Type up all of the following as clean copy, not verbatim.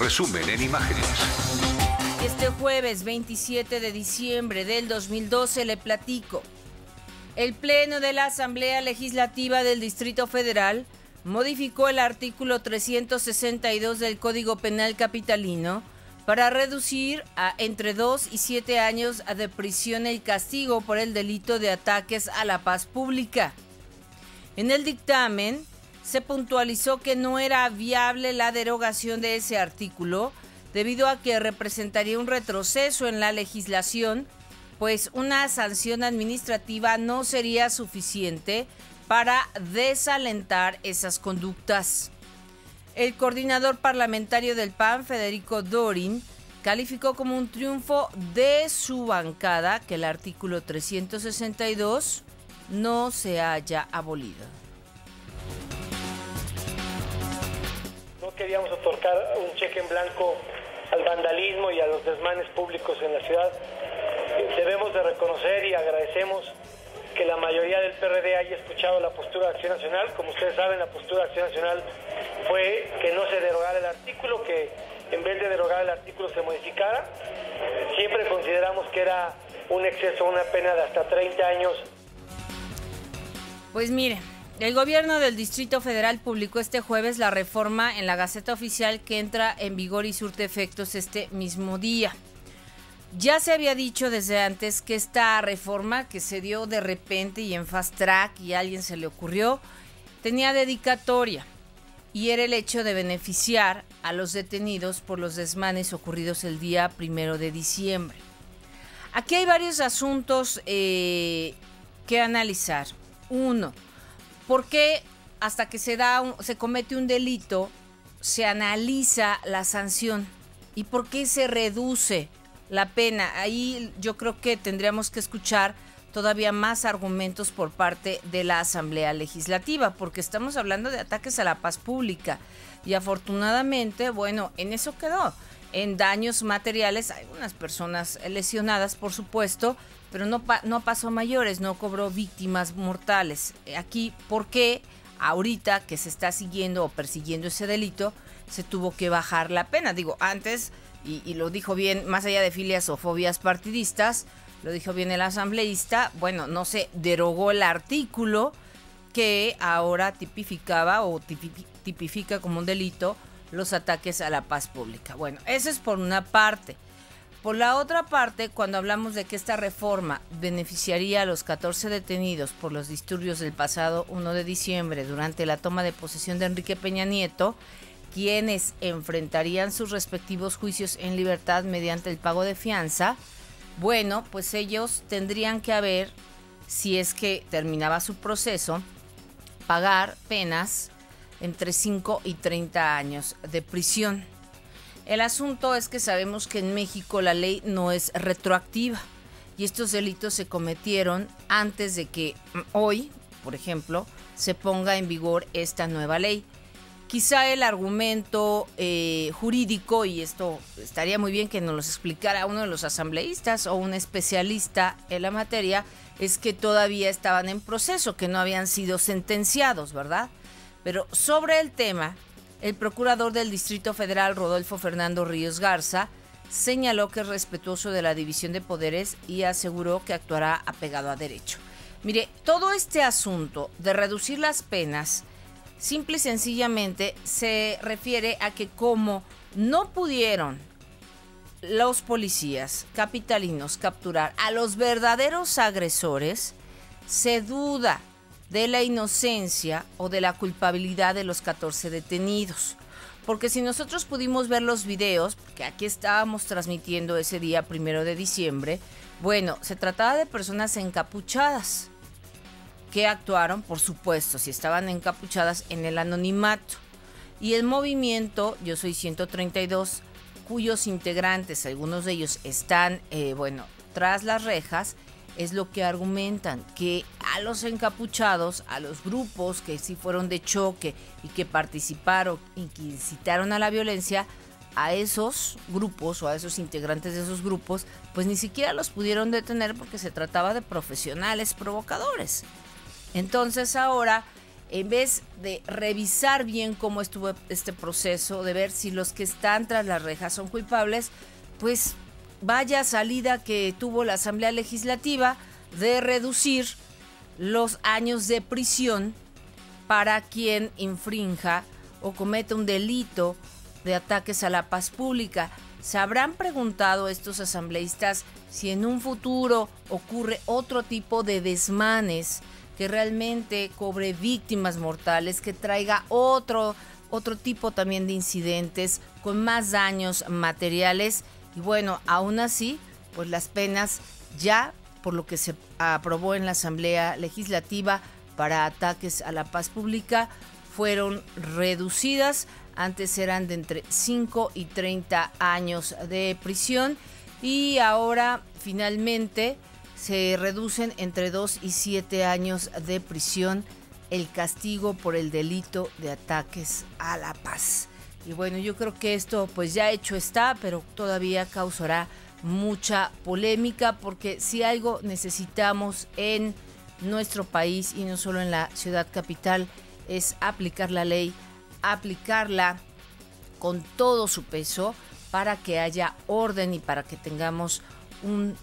resumen en imágenes. Este jueves 27 de diciembre del 2012 le platico. El Pleno de la Asamblea Legislativa del Distrito Federal modificó el artículo 362 del Código Penal Capitalino para reducir a entre 2 y 7 años de prisión el castigo por el delito de ataques a la paz pública. En el dictamen se puntualizó que no era viable la derogación de ese artículo debido a que representaría un retroceso en la legislación, pues una sanción administrativa no sería suficiente para desalentar esas conductas. El coordinador parlamentario del PAN, Federico Dorin, calificó como un triunfo de su bancada que el artículo 362 no se haya abolido. No queríamos otorgar un cheque en blanco al vandalismo y a los desmanes públicos en la ciudad. Debemos de reconocer y agradecemos que la mayoría del PRD haya escuchado la postura de Acción Nacional. Como ustedes saben, la postura de Acción Nacional fue que no se derogara el artículo, que en vez de derogar el artículo se modificara. Siempre consideramos que era un exceso, una pena de hasta 30 años. Pues mire, el gobierno del Distrito Federal publicó este jueves la reforma en la Gaceta Oficial que entra en vigor y surte efectos este mismo día. Ya se había dicho desde antes que esta reforma, que se dio de repente y en fast track y a alguien se le ocurrió, tenía dedicatoria y era el hecho de beneficiar a los detenidos por los desmanes ocurridos el día 1 de diciembre. Aquí hay varios asuntos que analizar. Uno, ¿por qué hasta que se comete un delito se analiza la sanción? ¿Y por qué se reduce la pena? Ahí yo creo que tendríamos que escuchar todavía más argumentos por parte de la Asamblea Legislativa, porque estamos hablando de ataques a la paz pública y afortunadamente, bueno, en eso quedó. En daños materiales, hay unas personas lesionadas, por supuesto, pero no pasó a mayores, no cobró víctimas mortales. Aquí, ¿por qué ahorita que se está siguiendo o persiguiendo ese delito, se tuvo que bajar la pena? Digo, antes, y lo dijo bien, más allá de filias o fobias partidistas, lo dijo bien el asambleísta, bueno, no se derogó el artículo que ahora tipificaba o tipifica como un delito los ataques a la paz pública. Bueno, eso es por una parte. Por la otra parte, cuando hablamos de que esta reforma beneficiaría a los 14 detenidos por los disturbios del pasado 1 de diciembre durante la toma de posesión de Enrique Peña Nieto, quienes enfrentarían sus respectivos juicios en libertad mediante el pago de fianza, bueno, pues ellos tendrían que haber, si es que terminaba su proceso, pagar penas entre 5 y 30 años de prisión. El asunto es que sabemos que en México la ley no es retroactiva y estos delitos se cometieron antes de que hoy, por ejemplo, se ponga en vigor esta nueva ley. Quizá el argumento jurídico, y esto estaría muy bien que nos lo explicara uno de los asambleístas o un especialista en la materia, es que todavía estaban en proceso, que no habían sido sentenciados, ¿verdad? Pero sobre el tema, el procurador del Distrito Federal, Rodolfo Fernando Ríos Garza, señaló que es respetuoso de la división de poderes y aseguró que actuará apegado a derecho. Mire, todo este asunto de reducir las penas, simple y sencillamente se refiere a que como no pudieron los policías capitalinos capturar a los verdaderos agresores, se duda de la inocencia o de la culpabilidad de los 14 detenidos. Porque si nosotros pudimos ver los videos, que aquí estábamos transmitiendo ese día 1 de diciembre, bueno, se trataba de personas encapuchadas que actuaron, por supuesto, si estaban encapuchadas, en el anonimato. Y el movimiento Yo Soy 132, cuyos integrantes, algunos de ellos están, tras las rejas, es lo que argumentan, que a los encapuchados, a los grupos que sí fueron de choque y que participaron y que incitaron a la violencia, a esos grupos o a esos integrantes de esos grupos, pues ni siquiera los pudieron detener porque se trataba de profesionales provocadores. Entonces ahora en vez de revisar bien cómo estuvo este proceso, de ver si los que están tras las rejas son culpables, pues vaya salida que tuvo la Asamblea Legislativa de reducir los años de prisión para quien infrinja o cometa un delito de ataques a la paz pública. ¿Se habrán preguntado estos asambleístas si en un futuro ocurre otro tipo de desmanes que realmente cobre víctimas mortales, que traiga otro tipo también de incidentes con más daños materiales? Y bueno, aún así, pues las penas ya, por lo que se aprobó en la Asamblea Legislativa para ataques a la paz pública, fueron reducidas. Antes eran de entre 5 y 30 años de prisión y ahora finalmente se reducen entre 2 y 7 años de prisión el castigo por el delito de ataques a la paz. Y bueno, yo creo que esto pues ya hecho está, pero todavía causará mucha polémica, porque si algo necesitamos en nuestro país y no solo en la ciudad capital es aplicar la ley, aplicarla con todo su peso para que haya orden y para que tengamos un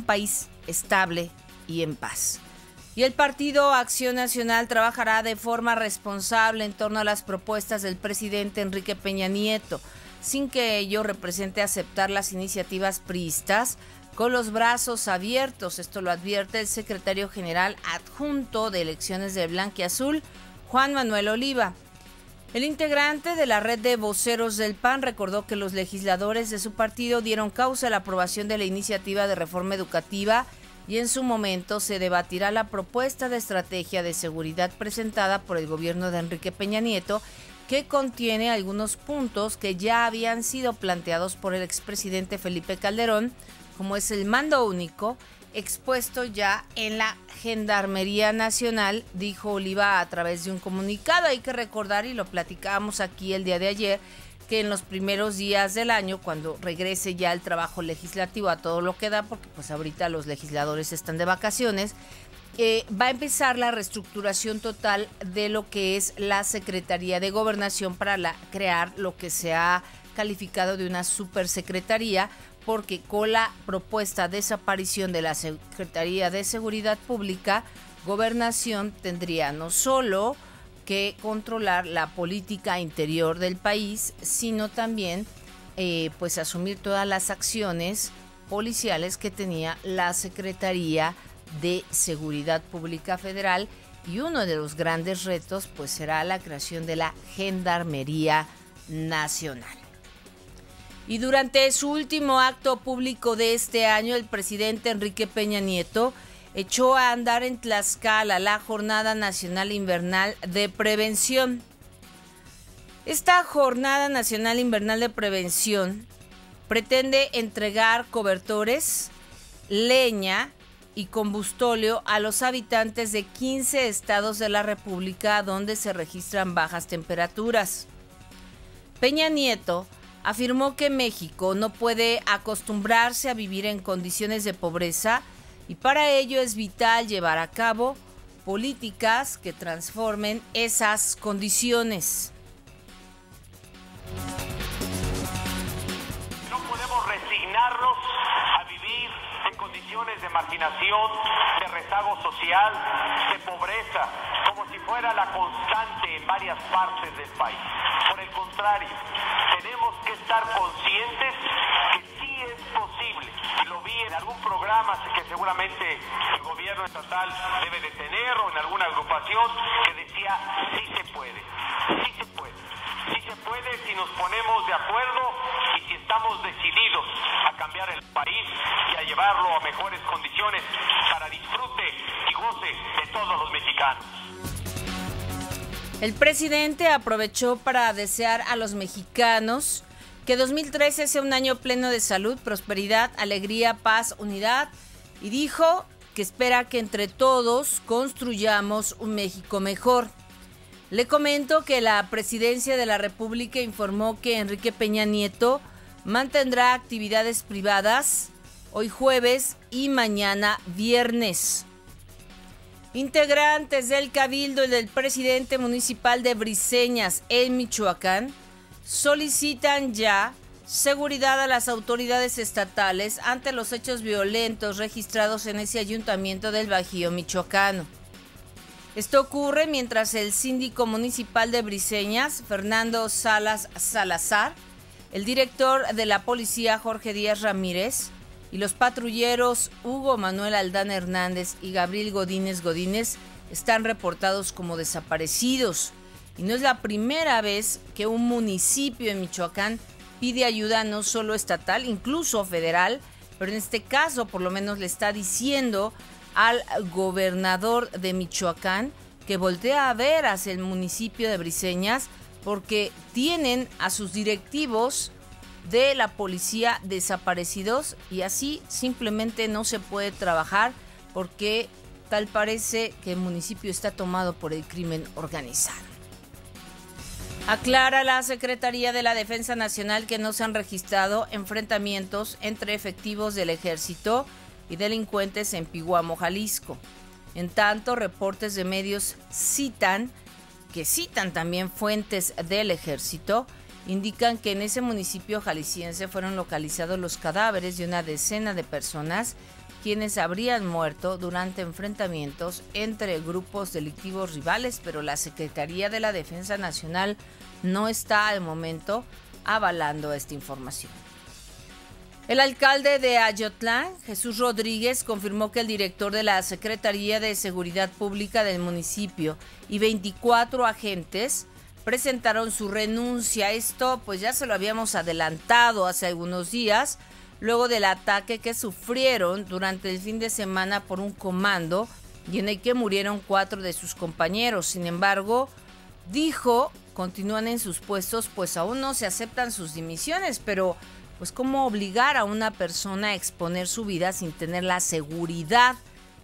país estable y en paz. Y el Partido Acción Nacional trabajará de forma responsable en torno a las propuestas del presidente Enrique Peña Nieto, sin que ello represente aceptar las iniciativas priistas con los brazos abiertos. Esto lo advierte el secretario general adjunto de Elecciones de Blanquiazul, Juan Manuel Oliva. El integrante de la red de voceros del PAN recordó que los legisladores de su partido dieron causa a la aprobación de la iniciativa de reforma educativa y en su momento se debatirá la propuesta de estrategia de seguridad presentada por el gobierno de Enrique Peña Nieto, que contiene algunos puntos que ya habían sido planteados por el expresidente Felipe Calderón, como es el mando único, expuesto ya en la Gendarmería Nacional, dijo Oliva a través de un comunicado. Hay que recordar, y lo platicábamos aquí el día de ayer, que en los primeros días del año, cuando regrese ya el trabajo legislativo a todo lo que da, porque pues ahorita los legisladores están de vacaciones, va a empezar la reestructuración total de lo que es la Secretaría de Gobernación para crear lo que se ha calificado de una supersecretaría, porque con la propuesta de desaparición de la Secretaría de Seguridad Pública, Gobernación tendría no solo que controlar la política interior del país, sino también pues asumir todas las acciones policiales que tenía la Secretaría de Seguridad Pública Federal, y uno de los grandes retos pues será la creación de la Gendarmería Nacional. Y durante su último acto público de este año, el presidente Enrique Peña Nieto echó a andar en Tlaxcala la Jornada Nacional Invernal de Prevención. Esta Jornada Nacional Invernal de Prevención pretende entregar cobertores, leña y combustóleo a los habitantes de 15 estados de la República donde se registran bajas temperaturas. Peña Nieto afirmó que México no puede acostumbrarse a vivir en condiciones de pobreza y para ello es vital llevar a cabo políticas que transformen esas condiciones. No podemos resignarnos a vivir en condiciones de marginación, de rezago social, de pobreza, como si fuera la constante en varias partes del país. Por el contrario, tenemos que estar conscientes que sí es posible, y lo vi en algún programa que seguramente el gobierno estatal debe de tener o en alguna agrupación que decía sí se puede, sí se puede. Sí se puede si nos ponemos de acuerdo y si estamos decididos a cambiar el país y a llevarlo a mejores condiciones para disfrute y goce de todos los mexicanos. El presidente aprovechó para desear a los mexicanos que 2013 sea un año pleno de salud, prosperidad, alegría, paz, unidad, y dijo que espera que entre todos construyamos un México mejor. Le comento que la Presidencia de la República informó que Enrique Peña Nieto mantendrá actividades privadas hoy jueves y mañana viernes. Integrantes del Cabildo y del presidente municipal de Briseñas, en Michoacán, solicitan ya seguridad a las autoridades estatales ante los hechos violentos registrados en ese ayuntamiento del Bajío michoacano. Esto ocurre mientras el síndico municipal de Briseñas, Fernando Salas Salazar, el director de la policía, Jorge Díaz Ramírez, y los patrulleros Hugo Manuel Aldana Hernández y Gabriel Godínez están reportados como desaparecidos. Y no es la primera vez que un municipio en Michoacán pide ayuda no solo estatal, incluso federal, pero en este caso por lo menos le está diciendo al gobernador de Michoacán que voltea a ver hacia el municipio de Briseñas porque tienen a sus directivos de la policía desaparecidos y así simplemente no se puede trabajar porque tal parece que el municipio está tomado por el crimen organizado. Aclara la Secretaría de la Defensa Nacional que no se han registrado enfrentamientos entre efectivos del ejército y delincuentes en Piguamo, Jalisco. En tanto, reportes de medios citan también fuentes del ejército, indican que en ese municipio jalisciense fueron localizados los cadáveres de una decena de personas quienes habrían muerto durante enfrentamientos entre grupos delictivos rivales, pero la Secretaría de la Defensa Nacional no está al momento avalando esta información. El alcalde de Ayotlán, Jesús Rodríguez, confirmó que el director de la Secretaría de Seguridad Pública del municipio y 24 agentes presentaron su renuncia. Esto pues ya se lo habíamos adelantado hace algunos días, luego del ataque que sufrieron durante el fin de semana por un comando y en el que murieron 4 de sus compañeros. Sin embargo, dijo, continúan en sus puestos, pues aún no se aceptan sus dimisiones, pero pues cómo obligar a una persona a exponer su vida sin tener la seguridad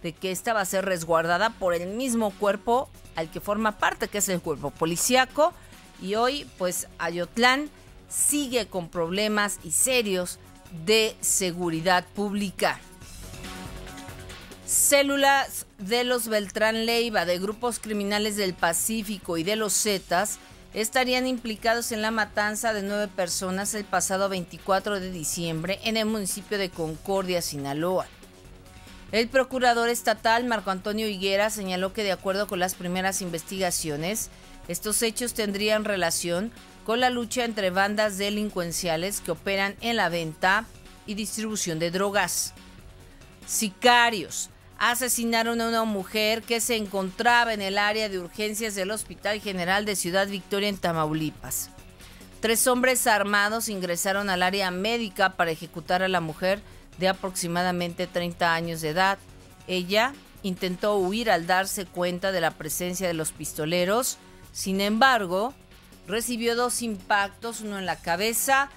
de que ésta va a ser resguardada por el mismo cuerpo al que forma parte, que es el cuerpo policíaco. Y hoy pues Ayotlán sigue con problemas y serios de seguridad pública. Células de los Beltrán Leiva, de grupos criminales del Pacífico y de los Zetas estarían implicados en la matanza de 9 personas el pasado 24 de diciembre en el municipio de Concordia, Sinaloa. El procurador estatal Marco Antonio Higuera señaló que de acuerdo con las primeras investigaciones, estos hechos tendrían relación con la lucha entre bandas delincuenciales que operan en la venta y distribución de drogas. Sicarios asesinaron a una mujer que se encontraba en el área de urgencias del Hospital General de Ciudad Victoria en Tamaulipas. 3 hombres armados ingresaron al área médica para ejecutar a la mujer de aproximadamente 30 años de edad. Ella intentó huir al darse cuenta de la presencia de los pistoleros. Sin embargo, recibió 2 impactos, uno en la cabeza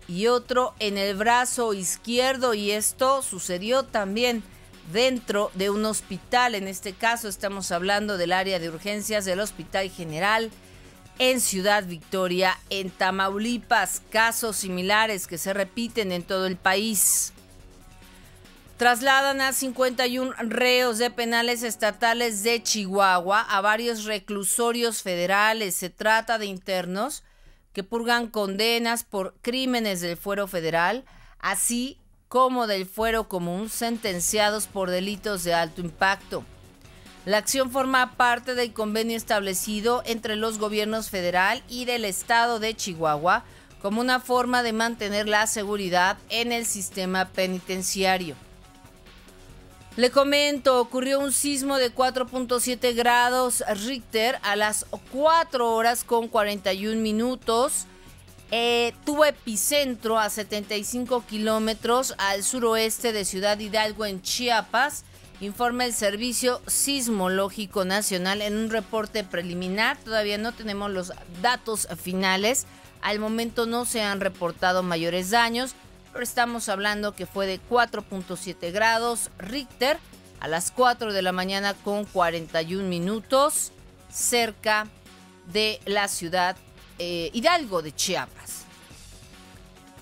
y otro en el brazo izquierdo, y esto sucedió también dentro de un hospital. En este caso estamos hablando del área de urgencias del Hospital General en Ciudad Victoria, en Tamaulipas. Casos similares que se repiten en todo el país. Trasladan a 51 reos de penales estatales de Chihuahua a varios reclusorios federales. Se trata de internos que purgan condenas por crímenes del fuero federal, así como del fuero común, sentenciados por delitos de alto impacto. La acción forma parte del convenio establecido entre los gobiernos federal y del estado de Chihuahua como una forma de mantener la seguridad en el sistema penitenciario. Le comento, ocurrió un sismo de 4.7 grados Richter a las 4 horas con 41 minutos. Tuvo epicentro a 75 kilómetros al suroeste de Ciudad Hidalgo, en Chiapas, informa el Servicio Sismológico Nacional en un reporte preliminar. Todavía no tenemos los datos finales. Al momento no se han reportado mayores daños, pero estamos hablando que fue de 4.7 grados Richter a las 4 de la mañana con 41 minutos cerca de la ciudad Hidalgo de Chiapas.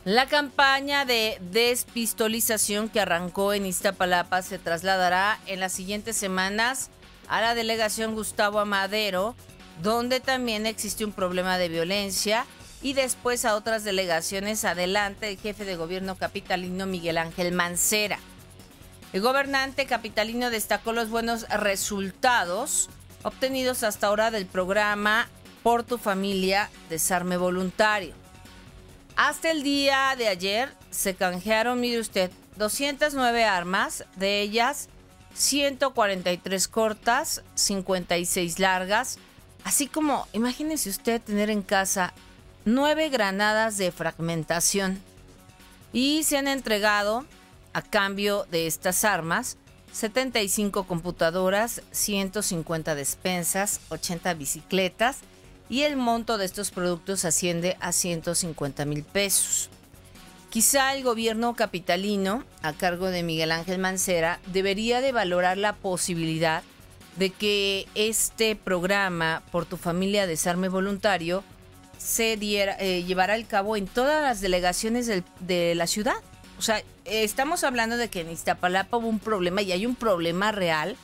La campaña de despistolización que arrancó en Iztapalapa se trasladará en las siguientes semanas a la delegación Gustavo Amadero, donde también existe un problema de violencia, y después a otras delegaciones. Adelante el jefe de gobierno capitalino Miguel Ángel Mancera. El gobernante capitalino destacó los buenos resultados obtenidos hasta ahora del programa Por tu Familia Desarme Voluntario. Hasta el día de ayer se canjearon, mire usted, 209 armas, de ellas 143 cortas, 56 largas, así como, imagínese usted tener en casa 9 granadas de fragmentación. Y se han entregado, a cambio de estas armas, 75 computadoras, 150 despensas, 80 bicicletas, y el monto de estos productos asciende a 150,000 pesos. Quizá el gobierno capitalino, a cargo de Miguel Ángel Mancera, debería de valorar la posibilidad de que este programa Por tu Familia Desarme Voluntario se llevara al cabo en todas las delegaciones de la ciudad. O sea, estamos hablando de que en Iztapalapa hubo un problema, y hay un problema real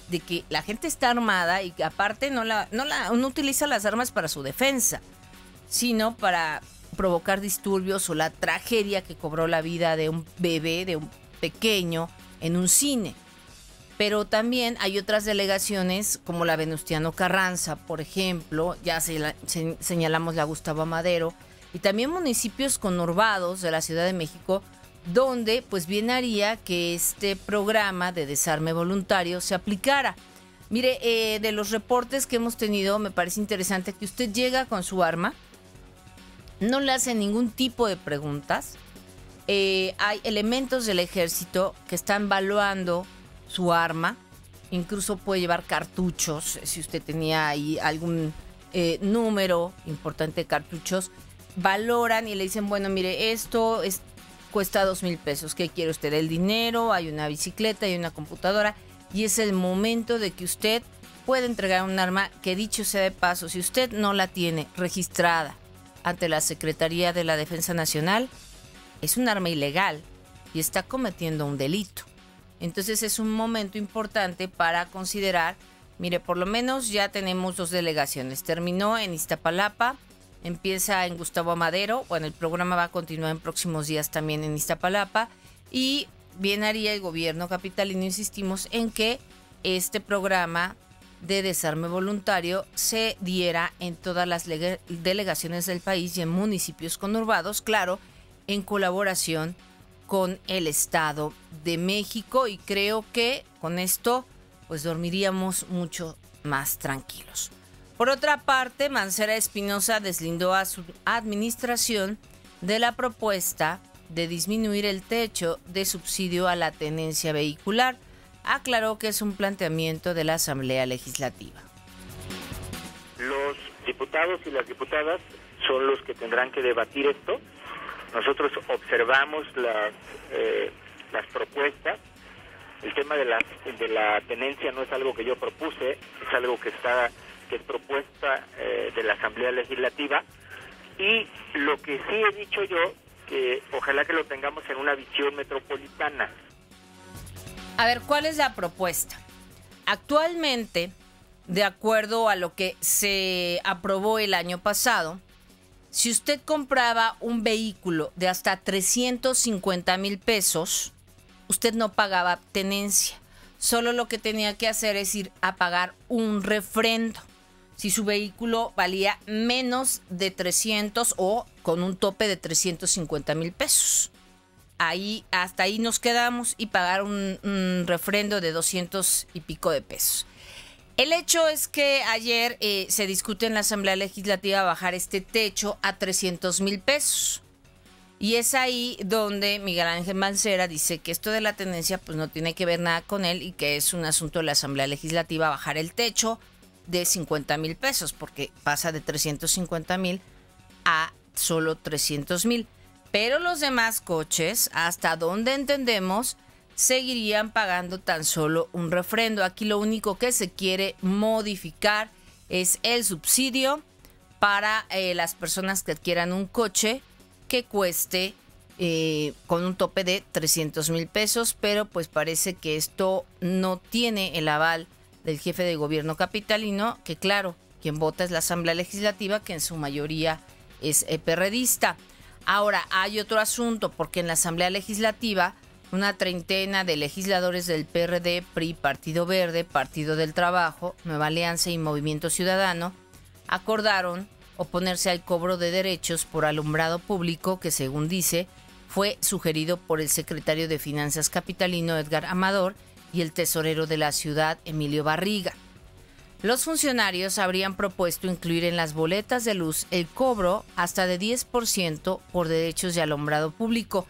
de que la gente está armada y que aparte no utiliza las armas para su defensa, sino para provocar disturbios o la tragedia que cobró la vida de un bebé, de un pequeño, en un cine. Pero también hay otras delegaciones como la Venustiano Carranza, por ejemplo, ya señalamos la Gustavo Amadero, y también municipios conurbados de la Ciudad de México, donde pues bien haría que este programa de desarme voluntario se aplicara. Mire, de los reportes que hemos tenido, me parece interesante que usted llega con su arma, no le hace ningún tipo de preguntas. Hay elementos del ejército que están evaluando su arma, incluso puede llevar cartuchos, si usted tenía ahí algún número importante de cartuchos, valoran y le dicen, bueno, mire, esto cuesta 2,000 pesos, ¿qué quiere usted? El dinero, hay una bicicleta, hay una computadora, y es el momento de que usted pueda entregar un arma que, dicho sea de paso, si usted no la tiene registrada ante la Secretaría de la Defensa Nacional, es un arma ilegal y está cometiendo un delito. Entonces es un momento importante para considerar, mire, por lo menos ya tenemos 2 delegaciones. Terminó en Iztapalapa, empieza en Gustavo Amadero. Bueno, el programa va a continuar en próximos días también en Iztapalapa. Y bien haría el gobierno capitalino, insistimos, en que este programa de desarme voluntario se diera en todas las delegaciones del país y en municipios conurbados, claro, en colaboración con el Estado de México, y creo que con esto pues dormiríamos mucho más tranquilos. Por otra parte, Mancera Espinosa deslindó a su administración de la propuesta de disminuir el techo de subsidio a la tenencia vehicular. Aclaró que es un planteamiento de la Asamblea Legislativa. Los diputados y las diputadas son los que tendrán que debatir esto. Nosotros observamos las propuestas. El tema de la tenencia no es algo que yo propuse, es algo que es propuesta de la Asamblea Legislativa, y lo que sí he dicho yo, que ojalá que lo tengamos en una visión metropolitana. A ver, ¿cuál es la propuesta? Actualmente, de acuerdo a lo que se aprobó el año pasado, si usted compraba un vehículo de hasta 350,000 pesos, usted no pagaba tenencia. Solo lo que tenía que hacer es ir a pagar un refrendo. Si su vehículo valía menos de 300 o con un tope de 350,000 pesos. Hasta ahí nos quedamos, y pagar un refrendo de 200 y pico de pesos. El hecho es que ayer se discute en la Asamblea Legislativa bajar este techo a 300,000 pesos. Y es ahí donde Miguel Ángel Mancera dice que esto de la tenencia pues no tiene que ver nada con él, y que es un asunto de la Asamblea Legislativa bajar el techo de 50,000 pesos, porque pasa de 350,000 a solo 300,000. Pero los demás coches, hasta donde entendemos, seguirían pagando tan solo un refrendo. Aquí lo único que se quiere modificar es el subsidio para las personas que adquieran un coche que cueste con un tope de 300,000 pesos, pero pues parece que esto no tiene el aval del jefe de gobierno capitalino, que claro, quien vota es la Asamblea Legislativa, que en su mayoría es perredista. Ahora, hay otro asunto, porque en la Asamblea Legislativa una treintena de legisladores del PRD, PRI, Partido Verde, Partido del Trabajo, Nueva Alianza y Movimiento Ciudadano acordaron oponerse al cobro de derechos por alumbrado público que, según dice, fue sugerido por el secretario de Finanzas capitalino Edgar Amador y el tesorero de la ciudad Emilio Barriga. Los funcionarios habrían propuesto incluir en las boletas de luz el cobro hasta de 10% por derechos de alumbrado público.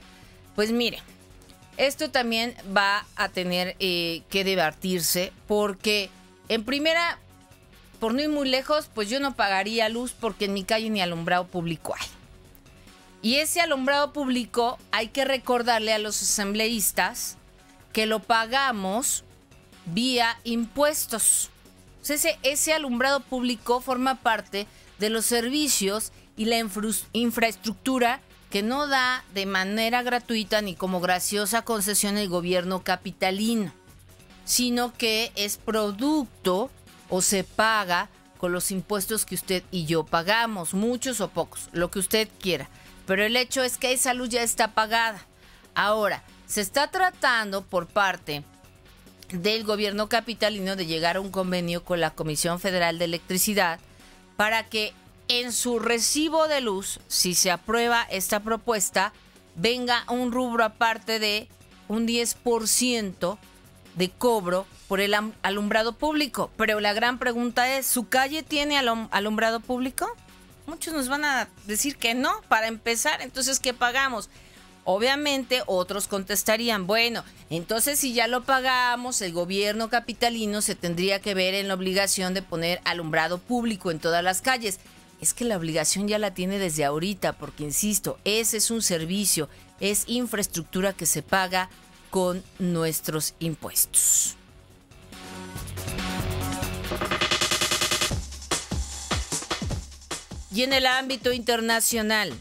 Pues mire, esto también va a tener que debatirse porque, en primera, por no ir muy lejos, pues yo no pagaría luz porque en mi calle ni alumbrado público hay. Y ese alumbrado público hay que recordarle a los asambleístas que lo pagamos vía impuestos. Ese alumbrado público forma parte de los servicios y la infraestructura que no da de manera gratuita ni como graciosa concesión el gobierno capitalino, sino que es producto o se paga con los impuestos que usted y yo pagamos, muchos o pocos, lo que usted quiera. Pero el hecho es que esa luz ya está pagada. Ahora, se está tratando por parte del gobierno capitalino de llegar a un convenio con la Comisión Federal de Electricidad para que en su recibo de luz, si se aprueba esta propuesta, venga un rubro aparte de un 10% de cobro por el alumbrado público. Pero la gran pregunta es, ¿su calle tiene alumbrado público? Muchos nos van a decir que no, para empezar. Entonces, ¿qué pagamos? Obviamente, otros contestarían, bueno, entonces si ya lo pagamos, el gobierno capitalino se tendría que ver en la obligación de poner alumbrado público en todas las calles. Es que la obligación ya la tiene desde ahorita, porque insisto, ese es un servicio, es infraestructura que se paga con nuestros impuestos. Y en el ámbito internacional,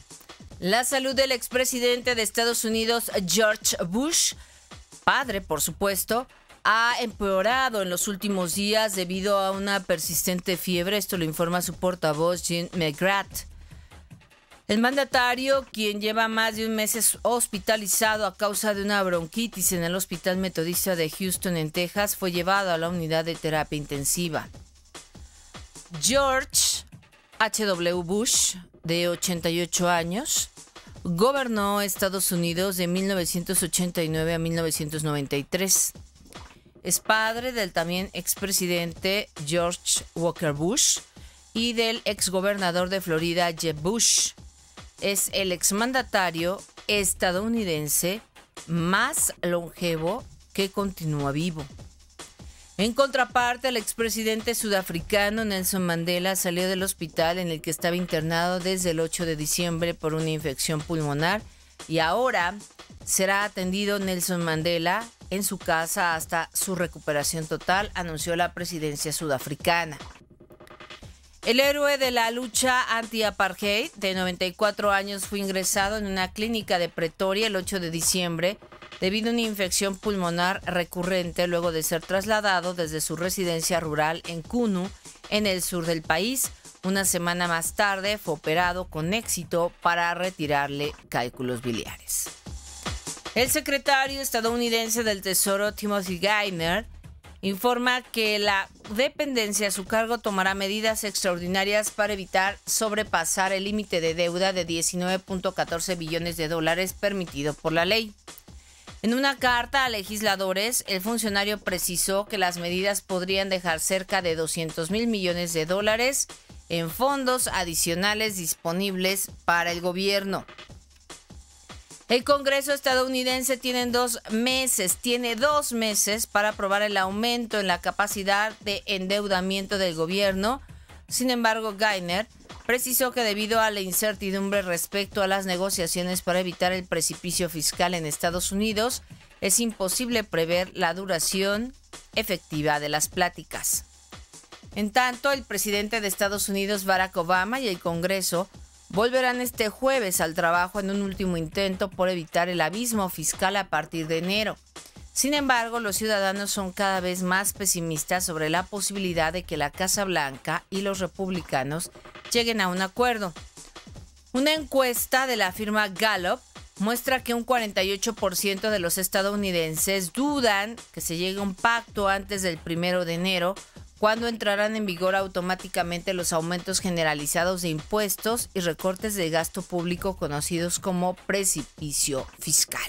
la salud del expresidente de Estados Unidos, George Bush, padre por supuesto, ha empeorado en los últimos días debido a una persistente fiebre. Esto lo informa su portavoz, Jim McGrath. El mandatario, quien lleva más de un mes hospitalizado a causa de una bronquitis en el Hospital Metodista de Houston, en Texas, fue llevado a la unidad de terapia intensiva. George H.W. Bush, de 88 años, gobernó Estados Unidos de 1989 a 1993. Es padre del también expresidente George Walker Bush y del exgobernador de Florida, Jeb Bush. Es el exmandatario estadounidense más longevo que continúa vivo. En contraparte, el expresidente sudafricano Nelson Mandela salió del hospital en el que estaba internado desde el 8 de diciembre por una infección pulmonar y ahora será atendido Nelson Mandela en su casa hasta su recuperación total, anunció la presidencia sudafricana. El héroe de la lucha anti-apartheid, de 94 años, fue ingresado en una clínica de Pretoria el 8 de diciembre debido a una infección pulmonar recurrente luego de ser trasladado desde su residencia rural en Kunu, en el sur del país. Una semana más tarde fue operado con éxito para retirarle cálculos biliares. El secretario estadounidense del Tesoro, Timothy Geithner, informa que la dependencia a su cargo tomará medidas extraordinarias para evitar sobrepasar el límite de deuda de 19.14 billones de dólares permitido por la ley. En una carta a legisladores, el funcionario precisó que las medidas podrían dejar cerca de 200,000 millones de dólares en fondos adicionales disponibles para el gobierno. El Congreso estadounidense tiene 2 meses para aprobar el aumento en la capacidad de endeudamiento del gobierno. Sin embargo, Geithner precisó que debido a la incertidumbre respecto a las negociaciones para evitar el precipicio fiscal en Estados Unidos, es imposible prever la duración efectiva de las pláticas. En tanto, el presidente de Estados Unidos, Barack Obama, y el Congreso volverán este jueves al trabajo en un último intento por evitar el abismo fiscal a partir de enero. Sin embargo, los ciudadanos son cada vez más pesimistas sobre la posibilidad de que la Casa Blanca y los republicanos lleguen a un acuerdo. Una encuesta de la firma Gallup muestra que un 48% de los estadounidenses dudan que se llegue a un pacto antes del 1 de enero, cuando entrarán en vigor automáticamente los aumentos generalizados de impuestos y recortes de gasto público conocidos como precipicio fiscal.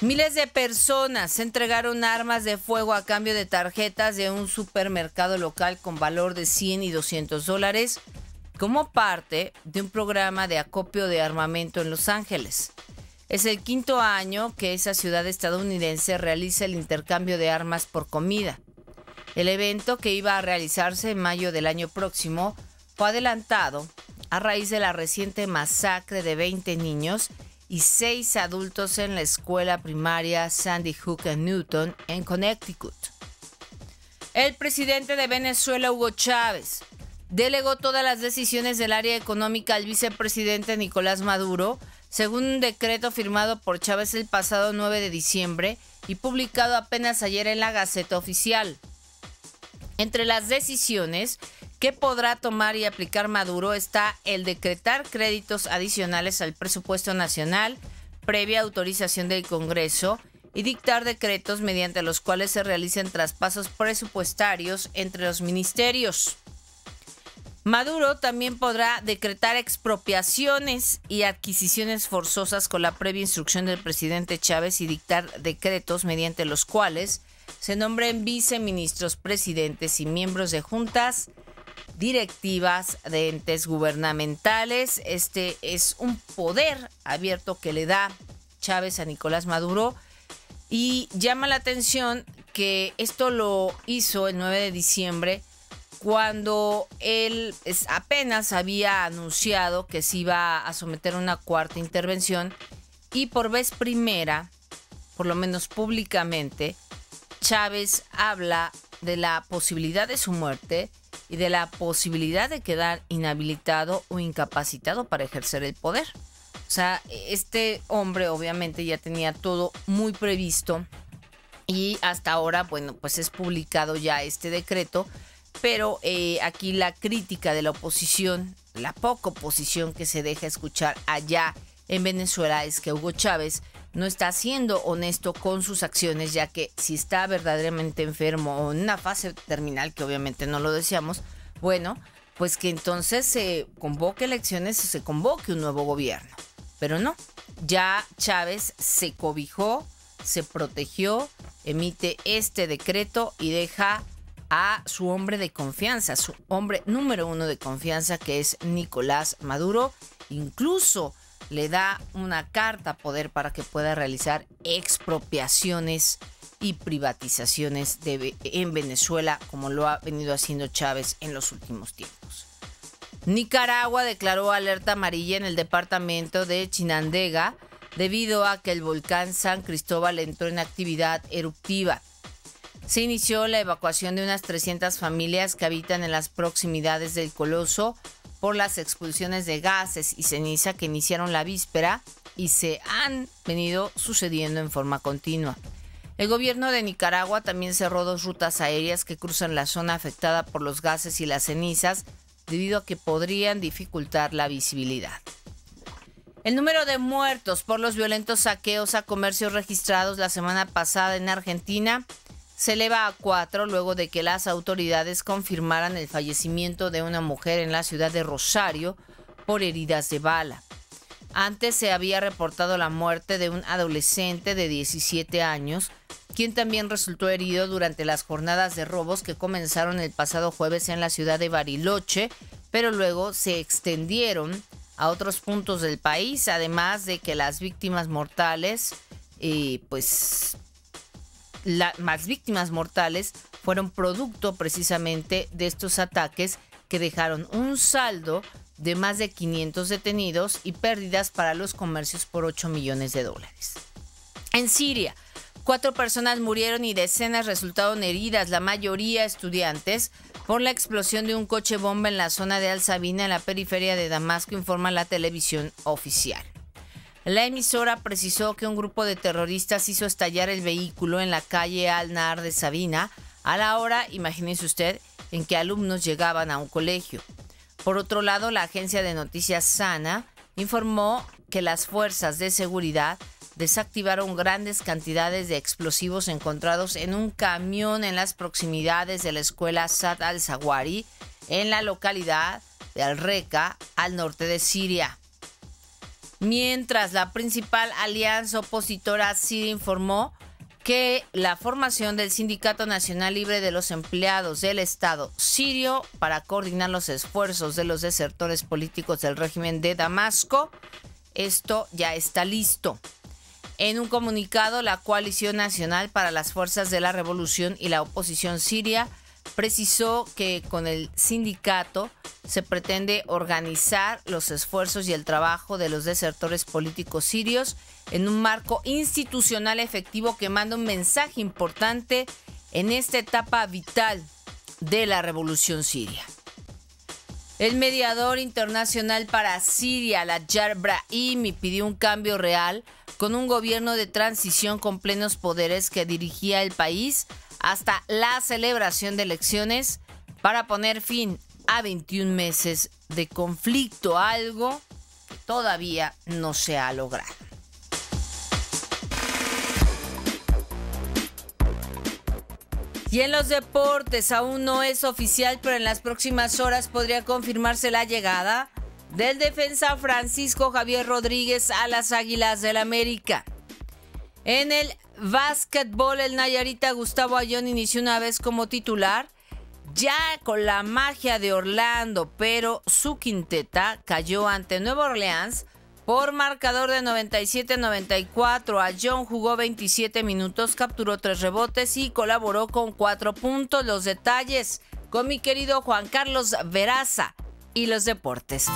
Miles de personas entregaron armas de fuego a cambio de tarjetas de un supermercado local con valor de $100 y $200 como parte de un programa de acopio de armamento en Los Ángeles. Es el 5º año que esa ciudad estadounidense realiza el intercambio de armas por comida. El evento, que iba a realizarse en mayo del año próximo, fue adelantado a raíz de la reciente masacre de 20 niños y 6 adultos en la escuela primaria Sandy Hook en Newton, en Connecticut. El presidente de Venezuela, Hugo Chávez, delegó todas las decisiones del área económica al vicepresidente Nicolás Maduro, según un decreto firmado por Chávez el pasado 9 de diciembre y publicado apenas ayer en la Gaceta Oficial. Entre las decisiones que podrá tomar y aplicar Maduro está el decretar créditos adicionales al presupuesto nacional, previa autorización del Congreso, y dictar decretos mediante los cuales se realicen traspasos presupuestarios entre los ministerios. Maduro también podrá decretar expropiaciones y adquisiciones forzosas con la previa instrucción del presidente Chávez y dictar decretos mediante los cuales se nombren viceministros, presidentes y miembros de juntas directivas de entes gubernamentales. Este es un poder abierto que le da Chávez a Nicolás Maduro, y llama la atención que esto lo hizo el 9 de diciembre cuando él apenas había anunciado que se iba a someter a una cuarta intervención, y por vez primera, por lo menos públicamente, Chávez habla de la posibilidad de su muerte y de la posibilidad de quedar inhabilitado o incapacitado para ejercer el poder. O sea, este hombre obviamente ya tenía todo muy previsto, y hasta ahora, bueno, pues es publicado ya este decreto, pero aquí la crítica de la oposición, la poca oposición que se deja escuchar allá en Venezuela, es que Hugo Chávez no está siendo honesto con sus acciones, ya que si está verdaderamente enfermo o en una fase terminal, que obviamente no lo deseamos, bueno, pues que entonces se convoque elecciones o se convoque un nuevo gobierno. Pero no, ya Chávez se cobijó, se protegió, emite este decreto y deja a su hombre de confianza, su hombre número 1 de confianza, que es Nicolás Maduro. Incluso le da una carta poder para que pueda realizar expropiaciones y privatizaciones en Venezuela, como lo ha venido haciendo Chávez en los últimos tiempos. Nicaragua declaró alerta amarilla en el departamento de Chinandega debido a que el volcán San Cristóbal entró en actividad eruptiva. Se inició la evacuación de unas 300 familias que habitan en las proximidades del coloso por las expulsiones de gases y ceniza que iniciaron la víspera y se han venido sucediendo en forma continua. El gobierno de Nicaragua también cerró 2 rutas aéreas que cruzan la zona afectada por los gases y las cenizas, debido a que podrían dificultar la visibilidad. El número de muertos por los violentos saqueos a comercios registrados la semana pasada en Argentina se eleva a 4 luego de que las autoridades confirmaran el fallecimiento de una mujer en la ciudad de Rosario por heridas de bala. Antes se había reportado la muerte de un adolescente de 17 años, quien también resultó herido durante las jornadas de robos que comenzaron el pasado jueves en la ciudad de Bariloche, pero luego se extendieron a otros puntos del país, además de que las víctimas mortales, más víctimas mortales fueron producto precisamente de estos ataques que dejaron un saldo de más de 500 detenidos y pérdidas para los comercios por $8 millones. En Siria, 4 personas murieron y decenas resultaron heridas, la mayoría estudiantes, por la explosión de un coche bomba en la zona de Al-Sabina, en la periferia de Damasco, informa la televisión oficial. La emisora precisó que un grupo de terroristas hizo estallar el vehículo en la calle Al-Nahar de Sabina a la hora, imagínense usted, en que alumnos llegaban a un colegio. Por otro lado, la agencia de noticias SANA informó que las fuerzas de seguridad desactivaron grandes cantidades de explosivos encontrados en un camión en las proximidades de la escuela Saad al-Zawahiri en la localidad de Al-Reka, al norte de Siria. Mientras, la principal alianza opositora siria informó que la formación del Sindicato Nacional Libre de los Empleados del Estado sirio para coordinar los esfuerzos de los desertores políticos del régimen de Damasco, esto ya está listo. En un comunicado, la Coalición Nacional para las Fuerzas de la Revolución y la Oposición Siria precisó que con el sindicato se pretende organizar los esfuerzos y el trabajo de los desertores políticos sirios en un marco institucional efectivo que manda un mensaje importante en esta etapa vital de la revolución siria. El mediador internacional para Siria, Lajjar Brahimi, pidió un cambio real con un gobierno de transición con plenos poderes que dirigía el país hasta la celebración de elecciones para poner fin a 21 meses de conflicto, algo que todavía no se ha logrado. Y en los deportes, aún no es oficial, pero en las próximas horas podría confirmarse la llegada del defensa Francisco Javier Rodríguez a las Águilas del América. En el básquetbol, el nayarita Gustavo Ayón inició una vez como titular, ya con la magia de Orlando, pero su quinteta cayó ante Nueva Orleans por marcador de 97-94. Ayón jugó 27 minutos, capturó 3 rebotes y colaboró con 4 puntos. Los detalles con mi querido Juan Carlos Veraza y los deportes.